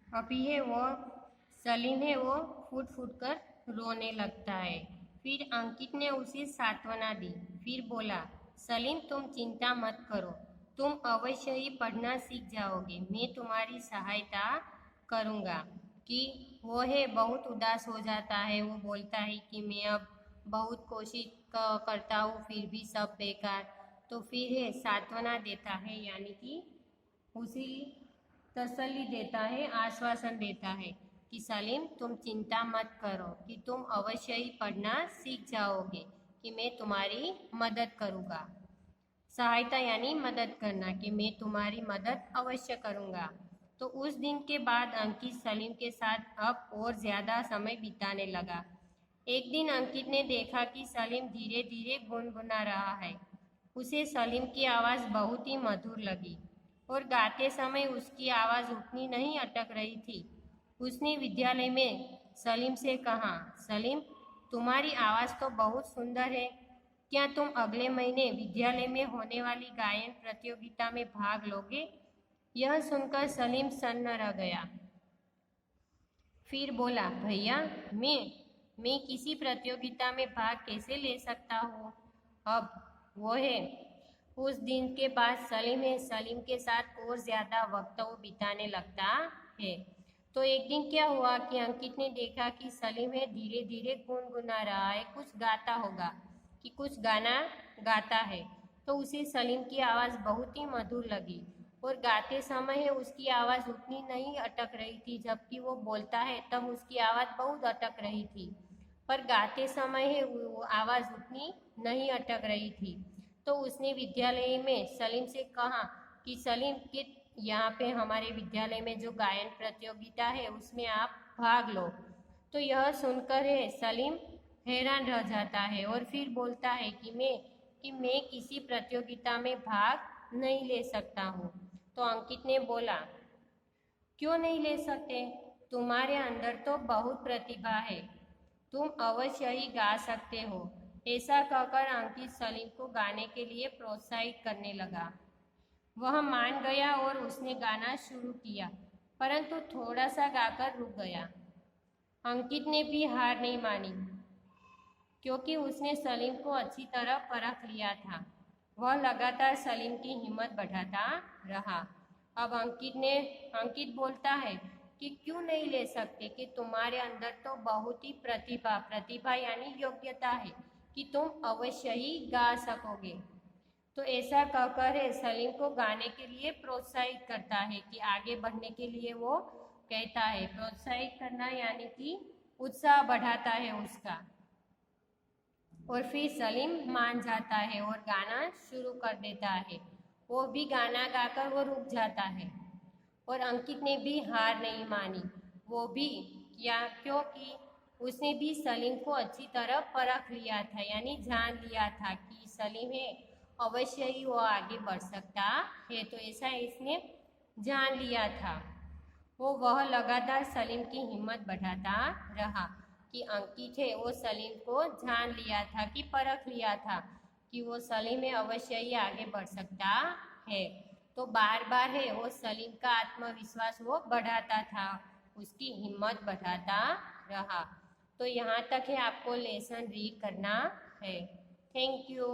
अभी है वो सलीम है वो फूट फूट कर रोने लगता है। फिर अंकित ने उसे सांत्वना दी। फिर बोला, सलीम तुम चिंता मत करो, तुम अवश्य ही पढ़ना सीख जाओगे, मैं तुम्हारी सहायता करूँगा। कि वो है बहुत उदास हो जाता है, वो बोलता है कि मैं अब बहुत कोशिश करता हूँ फिर भी सब बेकार। तो फिर है सांत्वना देता है, यानी कि उसी तसल्ली देता है, आश्वासन देता है कि सलीम तुम चिंता मत करो, कि तुम अवश्य ही पढ़ना सीख जाओगे, कि मैं तुम्हारी मदद करूँगा। सहायता यानी मदद करना, कि मैं तुम्हारी मदद अवश्य करूँगा। तो उस दिन के बाद अंकित सलीम के साथ अब और ज़्यादा समय बिताने लगा। एक दिन अंकित ने देखा कि सलीम धीरे धीरे गुनगुना रहा है। उसे सलीम की आवाज़ बहुत ही मधुर लगी और गाते समय उसकी आवाज़ उतनी नहीं अटक रही थी। उसने विद्यालय में सलीम से कहा, सलीम तुम्हारी आवाज़ तो बहुत सुंदर है, क्या तुम अगले महीने विद्यालय में होने वाली गायन प्रतियोगिता में भाग लोगे? यह सुनकर सलीम सन्न रह गया। फिर बोला, भैया मैं किसी प्रतियोगिता में भाग कैसे ले सकता हूँ? अब वो है उस दिन के बाद सलीम के साथ और ज़्यादा वक्त वो बिताने लगता है। तो एक दिन क्या हुआ कि अंकित ने देखा कि सलीम है धीरे धीरे गुनगुना रहा है, कुछ गाता होगा, कि कुछ गाना गाता है। तो उसे सलीम की आवाज़ बहुत ही मधुर लगी और गाते समय है उसकी आवाज़ उतनी नहीं अटक रही थी, जबकि वो बोलता है तब उसकी आवाज़ बहुत अटक रही थी, पर गाते समय है वो आवाज़ उतनी नहीं अटक रही थी। तो उसने विद्यालय में सलीम से कहा कि सलीम के यहाँ पे हमारे विद्यालय में जो गायन प्रतियोगिता है उसमें आप भाग लो। तो यह सुनकर है सलीम हैरान रह जाता है और फिर बोलता है कि मैं किसी प्रतियोगिता में भाग नहीं ले सकता हूँ। तो अंकित ने बोला, क्यों नहीं ले सकते? तुम्हारे अंदर तो बहुत प्रतिभा है, तुम अवश्य ही गा सकते हो। ऐसा कहकर अंकित सलीम को गाने के लिए प्रोत्साहित करने लगा। वह मान गया और उसने गाना शुरू किया, परंतु थोड़ा सा गाकर रुक गया। अंकित ने भी हार नहीं मानी, क्योंकि उसने सलीम को अच्छी तरह परख लिया था। वह लगातार सलीम की हिम्मत बढ़ाता रहा। अब अंकित बोलता है कि क्यों नहीं ले सकते, कि तुम्हारे अंदर तो बहुत ही प्रतिभा यानी योग्यता है, कि तुम अवश्य ही गा सकोगे। तो ऐसा कहकर है सलीम को गाने के लिए प्रोत्साहित करता है, कि आगे बढ़ने के लिए वो कहता है। प्रोत्साहित करना यानी कि उत्साह बढ़ाता है उसका। और फिर सलीम मान जाता है और गाना शुरू कर देता है। वो भी गाना गाकर वो रुक जाता है और अंकित ने भी हार नहीं मानी। वो भी क्या, क्योंकि उसने भी सलीम को अच्छी तरह परख लिया था, यानी जान लिया था कि सलीम है अवश्य ही वो आगे बढ़ सकता है। तो ऐसा इसने जान लिया था। वह लगातार सलीम की हिम्मत बढ़ाता रहा, कि अंकित है वो सलीम को जान लिया था, कि परख लिया था कि वो सलीम है अवश्य ही आगे बढ़ सकता है। तो बार बार है वो सलीम का आत्मविश्वास वो बढ़ाता था, उसकी हिम्मत बढ़ाता रहा। तो यहाँ तक है आपको लेसन रीड करना है। Thank you.